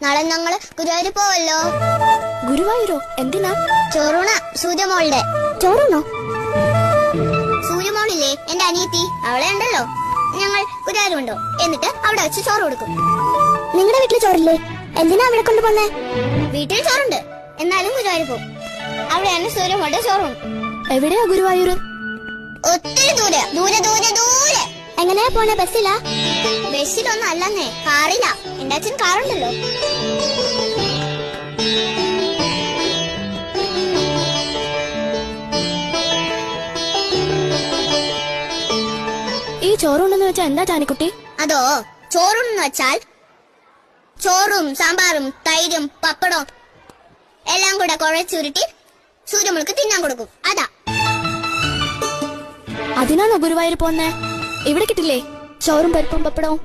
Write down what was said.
നാളെ ഞങ്ങള് ഗുരുവായൂർ പോവല്ലോ. ഗുരുവായൂരോ? എന്തിനാ? ചോറൂണ സൂര്യമോളുടെ. ചോറുണോ? സൂര്യമോളില്ലേ എന്റെ അനിയത്തി, അവളെ ഉണ്ടല്ലോ. ഞങ്ങൾ ഗുരുവായൂർ കൊണ്ടോ, എന്നിട്ട് അവിടെ വെച്ച് ചോറ് കൊടുക്കും. നിങ്ങളുടെ വീട്ടിൽ ചോറില്ലേ? എന്തിനാ അവിടെ കൊണ്ടുപോന്നേ? വീട്ടിൽ ചോറുണ്ട്, എന്നാലും ഗുരുവായൂർ പോകും. അവിടെയാണ് സൂര്യമോളുടെ ചോറും. എവിടെയാ ഗുരുവായൂർ? ഒത്തിരി ദൂരെ ദൂരെ ദൂരെ ദൂരെ. എങ്ങനെയാ പോണേ? ബസ്സിലാ? ബസ്സിലൊന്നും അല്ലെന്നേ, കാറില്ല. എന്റെ അച്ഛൻ കാറുണ്ടല്ലോ. ഈ ചോറുണ്ടെന്ന് വെച്ചാ എന്താ ജാനിക്കുട്ടി? അതോ, ചോറുണ്ടെന്ന് വെച്ചാൽ ചോറും സാമ്പാറും തൈരും പപ്പടവും എല്ലാം കൂടെ കുഴച്ചുരുട്ടി സൂര്യമോൾക്ക് തിന്നാൻ കൊടുക്കും. അതാ. അതിനാണോ ഗുരുവായൂർ പോന്നേ? ഇവിടെ കിട്ടില്ലേ ചോറും പരിപ്പും പപ്പടവും?